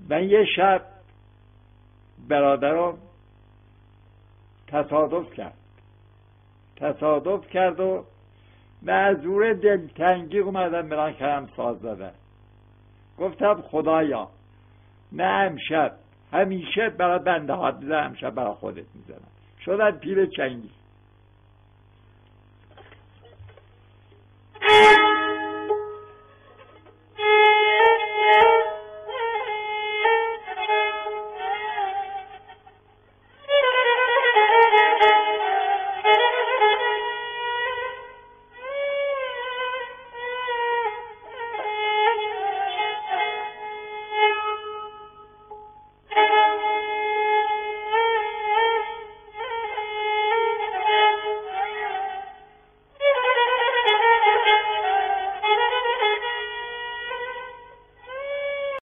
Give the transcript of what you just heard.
من یه شب برادرم تصادف کرد و معذور دلتنگی اومدم برن کردم ساز زدن. گفتم خدایا نه امشب، همیشه برای بنده ها دیدم، امشب برای خودت میزنم. شدن پیل چنگی.